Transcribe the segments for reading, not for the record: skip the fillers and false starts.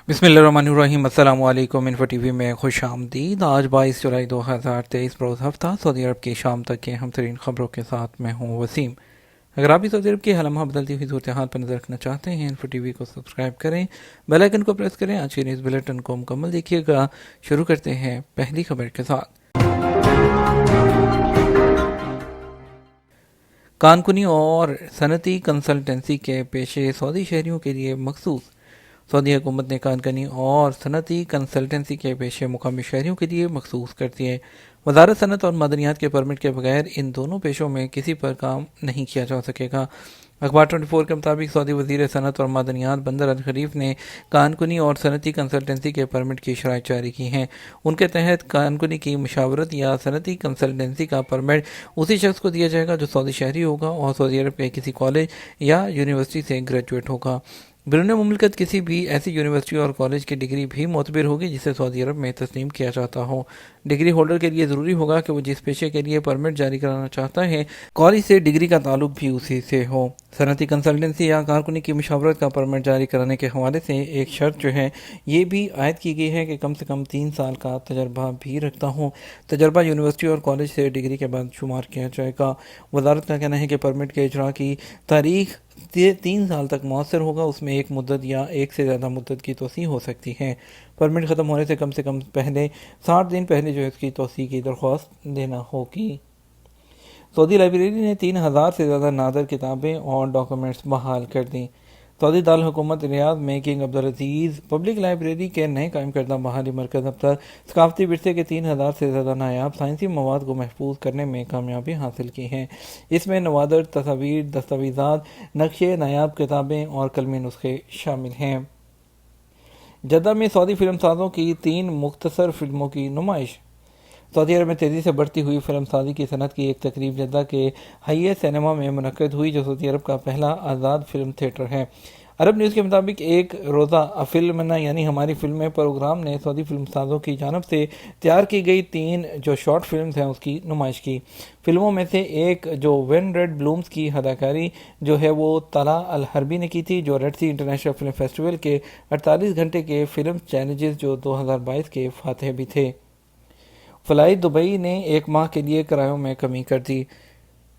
بسم اللہ الرحمن الرحیم۔ السلام علیکم۔ انفو ٹی وی میں خوش آمدید۔ آج 22 جولائی 2023 بروز ہفتہ سعودی عرب کی شام تک کے اہم ترین خبروں کے ساتھ میں ہوں وسیم۔ اگر آپ بھی سعودی عرب کی ہر لمحہ بدلتی ہوئی صورتحال پر نظر رکھنا چاہتے ہیں، انفو ٹی وی کو سبسکرائب کریں، بیل آئیکن کو پریس کریں، آج کی نیوز بلیٹن کو مکمل دیکھیے گا۔ شروع کرتے ہیں پہلی خبر کے ساتھ۔ کان کنی اور صنعتی کنسلٹنسی کے پیشے سعودی شہریوں کے لیے مخصوص۔ سعودی حکومت نے کان کنی اور صنعتی کنسلٹنسی کے پیشے مقامی شہریوں کے لیے مخصوص کر دیے۔ وزارت صنعت اور معدنیات کے پرمٹ کے بغیر ان دونوں پیشوں میں کسی پر کام نہیں کیا جا سکے گا۔ اخبار 24 کے مطابق سعودی وزیر صنعت اور معدنیات بندر الخلیف نے کان کنی اور صنعتی کنسلٹنسی کے پرمٹ کی شرائط جاری کی ہیں۔ ان کے تحت کان کنی کی مشاورت یا صنعتی کنسلٹنسی کا پرمٹ اسی شخص کو دیا جائے گا جو سعودی شہری ہوگا اور سعودی عرب کے کسی کالج یا یونیورسٹی سے گریجویٹ ہوگا۔ بیرون مملکت کسی بھی ایسی یونیورسٹی اور کالج کی ڈگری بھی معتبر ہوگی جسے سعودی عرب میں تسلیم کیا جاتا ہو۔ ڈگری ہولڈر کے لیے ضروری ہوگا کہ وہ جس پیشے کے لیے پرمٹ جاری کرانا چاہتا ہے، کالج سے ڈگری کا تعلق بھی اسی سے ہو۔ صنعتی کنسلٹنسی یا کارکنی کی مشاورت کا پرمٹ جاری کرانے کے حوالے سے ایک شرط جو ہے یہ بھی عائد کی گئی ہے کہ کم سے کم 3 سال کا تجربہ بھی رکھتا ہوں۔ تجربہ یونیورسٹی اور کالج سے ڈگری کے بعد شمار کیا جائے گا۔ وزارت کا کہنا ہے کہ پرمٹ کے اجراء کی تاریخ 3 سال تک مؤثر ہوگا، اس میں ایک مدت یا ایک سے زیادہ مدت کی توسیع ہو سکتی ہے۔ پرمٹ ختم ہونے سے کم پہلے 60 دن پہلے جو اس کی توسیع کی درخواست دینا ہوگی۔ سعودی لائبریری نے 3000 سے زیادہ نادر کتابیں اور ڈاکومنٹس بحال کر دیں۔ سعودی دارالحکومت ریاض میں کنگ عبدالعزیز پبلک لائبریری کے نئے قائم کردہ بحالی مرکز اب تک ثقافتی ورثے کے 3000 سے زیادہ نایاب سائنسی مواد کو محفوظ کرنے میں کامیابی حاصل کی ہے۔ اس میں نوادر، تصاویر، دستاویزات، نقشے، نایاب کتابیں اور قلمی نسخے شامل ہیں۔ جدہ میں سعودی فلم سازوں کی 3 مختصر فلموں کی نمائش۔ سعودی عرب میں تیزی سے بڑھتی ہوئی فلم سازی کی صنعت کی ایک تقریب جدہ کے حیّ سینما میں منعقد ہوئی، جو سعودی عرب کا پہلا آزاد فلم تھیٹر ہے۔ عرب نیوز کے مطابق ایک روزہ فلمنا یعنی ہماری فلمیں پروگرام نے سعودی فلم سازوں کی جانب سے تیار کی گئی 3 جو شارٹ فلمز ہیں اس کی نمائش کی۔ فلموں میں سے ایک جو وین ریڈ بلومز کی اداکاری جو ہے وہ طلال الحربی نے کی تھی، جو ریڈ سی انٹرنیشنل فلم فیسٹیول کے 48 گھنٹے کے فلم چیلنجز جو 2022 کے فاتح بھی تھے۔ فلائی دبئی نے 1 ماہ کے لیے کرایوں میں کمی کر دی۔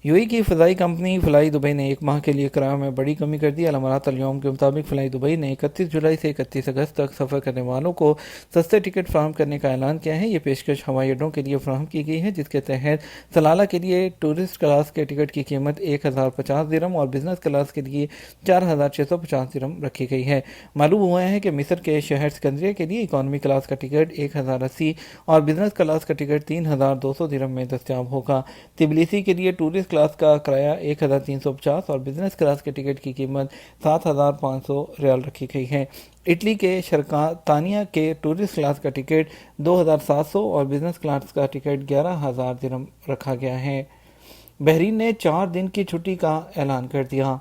یو ای کی فضائی کمپنی فلائی دبئی نے 1 ماہ کے لیے کرایوں میں بڑی کمی کر دی۔ الامارات الیوم کے مطابق فلائی دبئی نے 31 جولائی سے 31 اگست تک سفر کرنے والوں کو سستے ٹکٹ فراہم کرنے کا اعلان کیا ہے۔ یہ پیشکش ہوائی اڈوں کے لیے فراہم کی گئی ہے، جس کے تحت سلالہ کے لیے ٹورسٹ کلاس کے ٹکٹ کی قیمت 1050 درہم اور بزنس کلاس کے لیے 4650 درہم رکھی گئی ہے۔ معلوم ہوا ہے کہ مصر کے شہر اسکندریہ کے لیے اکانومی کلاس کا ٹکٹ 1080 اور بزنس کلاس کا ٹکٹ 3200 درہم میں دستیاب ہوگا۔ تبلیسی کے لیے ٹورسٹ کلاس کا کرایہ 1350 اور بزنس کلاس کے ٹکٹ کی قیمت 7500 ریال رکھی گئی ہے۔ اٹلی کے شرکاتانیہ کے ٹورسٹ کلاس کا ٹکٹ 2700 اور بزنس کلاس کا ٹکٹ 11000 درہم رکھا گیا ہے۔ بحرین نے 4 دن کی چھٹی کا اعلان کر دیا۔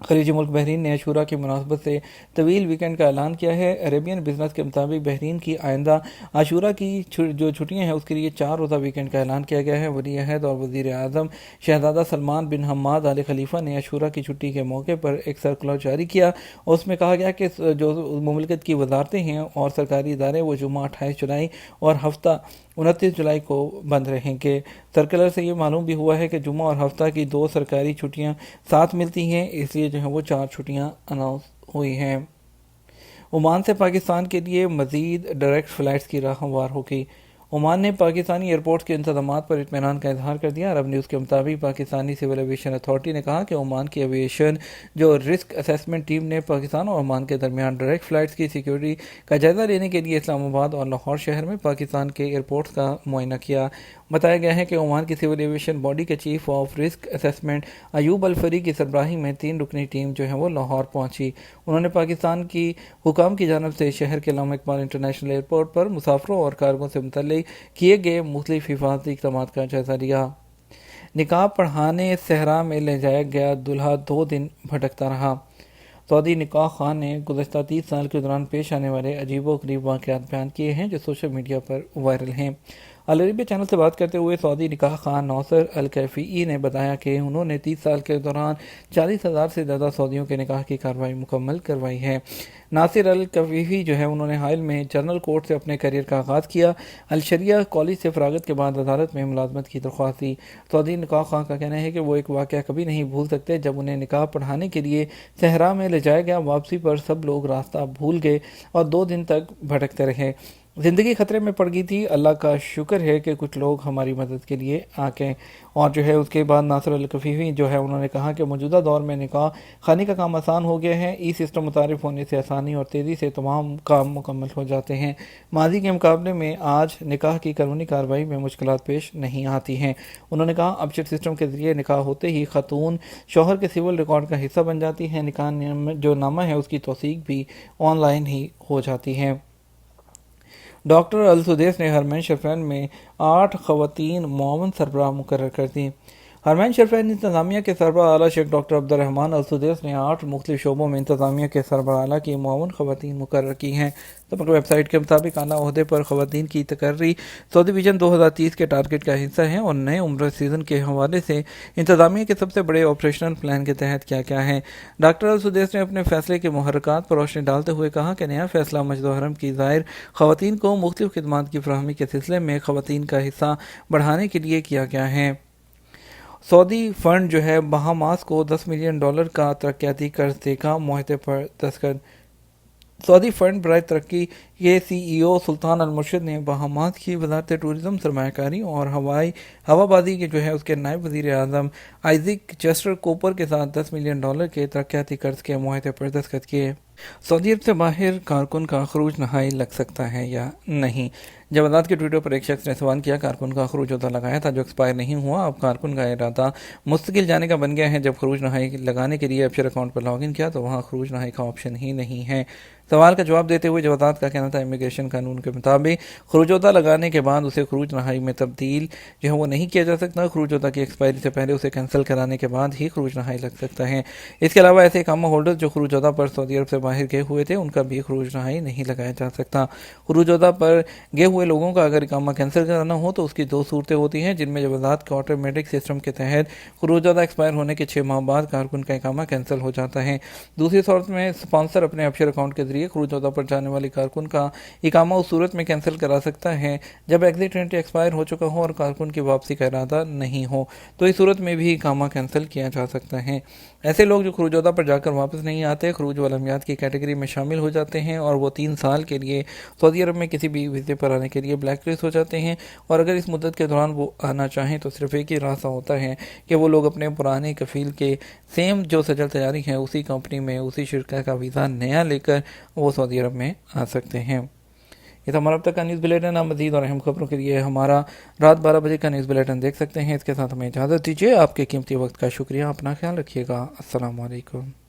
خلیجی ملک بحرین نے عاشورہ کی مناسبت سے طویل ویکینڈ کا اعلان کیا ہے۔ عربین بزنس کے مطابق بحرین کی آئندہ عاشورہ کی جو چھٹیاں ہیں اس کے لیے 4 روزہ ویکینڈ کا اعلان کیا گیا ہے۔ ولی عہد اور وزیر اعظم شہزادہ سلمان بن حماد آل خلیفہ نے عاشورہ کی چھٹی کے موقع پر ایک سرکولر جاری کیا اور اس میں کہا گیا کہ جو مملکت کی وزارتیں ہیں اور سرکاری ادارے وہ جمعہ 28 جولائی اور ہفتہ 29 جولائی کو بند رہیں گے۔ سرکولر سے یہ معلوم بھی ہوا ہے کہ جمعہ اور ہفتہ کی 2 سرکاری چھٹیاں ساتھ ملتی ہیں، اس لیے جو ہیں وہ 4 چھٹیاں اناؤنس ہوئی ہیں۔ عمان سے پاکستان کے لیے مزید ڈائریکٹ فلائٹس کی راہ ہموار ہوگی۔ عمان نے پاکستانی ایئرپورٹس کے انتظامات پر اطمینان کا اظہار کر دیا۔ عرب نیوز کے مطابق پاکستانی سول ایویشن اتھارٹی نے کہا کہ عمان کی ایویشن جو رسک اسیسمنٹ ٹیم نے پاکستان اور عمان کے درمیان ڈائریکٹ فلائٹس کی سیکیورٹی کا جائزہ لینے کے لیے اسلام آباد اور لاہور شہر میں پاکستان کے ایئرپورٹس کا معائنہ کیا۔ بتایا گیا ہے کہ عمان کی سول ایویشن باڈی کے chief of risk assessment Ayoub Alfari کی سربراہی میں 3 رکنی ٹیم جو ہے وہ لاہور پہنچی۔ انہوں نے پاکستان کی حکام کی جانب سے شہر کے علامہ اقبال انٹرنیشنل ایئرپورٹ پر مسافروں اور کارگوں سے متعلق کیے گئے مختلف حفاظتی اقدامات کا جائزہ لیا۔ نقاب پڑھانے صحرا میں لے جایا گیا دلہا 2 دن بھٹکتا رہا۔ سعودی نکاح خان نے گزشتہ 30 سال کے دوران پیش آنے والے عجیب و غریب واقعات بیان کیے ہیں جو سوشل میڈیا پر وائرل ہیں۔ العربیہ چینل سے بات کرتے ہوئے سعودی نکاح خان نوصر الکیفی نے بتایا کہ انہوں نے 30 سال کے دوران 40,000 سے زیادہ سعودیوں کے نکاح کی کارروائی مکمل کروائی ہے۔ ناصر الکیفی جو ہے انہوں نے حال میں جنرل کورٹ سے اپنے کیریئر کا آغاز کیا۔ الشریعہ کالج سے فراغت کے بعد عدالت میں ملازمت کی درخواست دی۔ سعودی نکاح خان کا کہنا ہے کہ وہ ایک واقعہ کبھی نہیں بھول سکتے جب انہیں نکاح پڑھانے کے لیے صحرا میں لے جایا گیا۔ واپسی پر سب لوگ راستہ بھول گئے اور 2 دن تک بھٹکتے رہے۔ زندگی خطرے میں پڑ گئی تھی۔ اللہ کا شکر ہے کہ کچھ لوگ ہماری مدد کے لیے آ گئے۔ اور جو ہے اس کے بعد ناصر الکیفی جو ہے انہوں نے کہا کہ موجودہ دور میں نکاح خانی کا کام آسان ہو گیا ہے۔ ای سسٹم متعارف ہونے سے آسانی اور تیزی سے تمام کام مکمل ہو جاتے ہیں۔ ماضی کے مقابلے میں آج نکاح کی قانونی کارروائی میں مشکلات پیش نہیں آتی ہیں۔ انہوں نے کہا اب چٹ سسٹم کے ذریعے نکاح ہوتے ہی خاتون شوہر کے سول ریکارڈ کا حصہ بن جاتی ہے۔ نکاح جو نامہ ہے اس کی توثیق بھی آن لائن ہی ہو جاتی ہے۔ ڈاکٹر السدیس نے حرمین شریفین میں 8 خواتین معاون سربراہ مقرر کر دی۔ حرمین شریفین انتظامیہ کے سربراہ اعلیٰ شیخ ڈاکٹر عبدالرحمن السدیس نے 8 مختلف شعبوں میں انتظامیہ کے سربراہ اعلیٰ کی معاون خواتین مقرر کی ہیں۔ طبق ویب سائٹ کے مطابق اعلیٰ عہدے پر خواتین کی تقرری سعودی ویژن 2030 کے ٹارگٹ کا حصہ ہے اور نئے عمرہ سیزن کے حوالے سے انتظامیہ کے سب سے بڑے آپریشنل پلان کے تحت کیا ہے۔ ڈاکٹر السدیس نے اپنے فیصلے کے محرکات پر روشنی ڈالتے ہوئے کہا کہ نیا فیصلہ مسجد الحرم کی زائر خواتین کو مختلف خدمات کی فراہمی کے سلسلے میں خواتین کا حصہ بڑھانے کے لیے کیا گیا ہے۔ سعودی فنڈ جو ہے بہاماس کو $10 ملین کا ترقیاتی قرض دے گا۔ معاہدے پر دستخط۔ سعودی فنڈ برائے ترقی کے CEO سلطان المرشد نے بہاماس کی وزارت ٹورزم سرمایہ کاری اور ہوا بازی کے جو ہے اس کے نائب وزیر اعظم آئزک چیسٹر کوپر کے ساتھ $10 ملین کے ترقیاتی قرض کے معاہدے پر دستخط کیے۔ سعودی عرب سے باہر کارکن کا خروج نہائی لگ سکتا ہے یا نہیں؟ جوادات کے ٹویٹر پر ایک شخص نے سوال کیا کارکن کا خروج ہوتا لگایا تھا جو ایکسپائر نہیں ہوا، اب کارکن کا ارادہ مستقل جانے کا بن گیا ہے۔ جب خروج نہائی لگانے کے لیے ابشر اکاؤنٹ پر لاگ ان کیا تو وہاں خروج نہائی کا آپشن ہی نہیں ہے۔ سوال کا جواب دیتے ہوئے جوادات کا کہنا تھا امیگریشن قانون کے مطابق خروج ہوتا لگانے کے بعد اسے خروج نہائی میں تبدیل جو ہے وہ نہیں کیا جا سکتا۔ خروج ہوتا کی ایکسپائری سے پہلے اسے کینسل کرانے کے بعد ہی خروج نہائی لگ سکتا ہے۔ اس کے علاوہ ایسے اقامہ ہولڈر جو خروج ہوتا پر سعودی عرب سے باہر گئے ہوئے تھے ان کا بھی خروج نہائی نہیں لگایا جا سکتا۔ خروج ہوتا پر گئے ہوئے لوگوں کا اگر اقامہ کینسل کرانا ہو تو اس کی 2 صورتیں ہوتی ہیں جن میں جوازات کے آٹومیٹک سسٹم کے تحت خروج ہوتا ایکسپائر ہونے کے 6 ماہ بعد کارکن کا اقامہ کینسل ہو جاتا ہے۔ دوسری صورت میں اسپانسر اپنے ابشر اکاؤنٹ کے ذریعے خروج ہوتا پر جانے والی کارکن کا اقامہ اس صورت میں کینسل کرا سکتا ہے جب ایگزٹ انٹری ایکسپائر ہو چکا ہو اور کارکن کی واپسی کا ارادہ نہیں ہو، تو اس صورت میں بھی اقامہ کینسل کیا جا سکتا ہے۔ ایسے لوگ جو خروج ہوتا پر جا کر واپس نہیں آتے خروج والمیات کی کیٹیگری میں شامل ہو جاتے ہیں اور وہ 3 سال کے لیے سعودی عرب میں کسی بھی ویزے پر آنے کے لیے بلیک لسٹ ہو جاتے ہیں، اور اگر اس مدت کے دوران وہ آنا چاہیں تو صرف ایک ہی راستہ ہوتا ہے کہ وہ لوگ اپنے پرانے کفیل کے سیم جو سجل تیاری ہے اسی کمپنی میں اسی شرکت کا ویزا نیا لے کر وہ سعودی عرب میں آ سکتے ہیں۔ یہ تو ہمارا اب تک کا نیوز بلیٹن ہے۔ مزید اور اہم خبروں کے لیے ہمارا رات 12 بجے کا نیوز بلیٹن دیکھ سکتے ہیں۔ اس کے ساتھ ہمیں اجازت دیجیے۔ آپ کے قیمتی وقت کا شکریہ۔ اپنا خیال رکھیے گا۔ السلام علیکم۔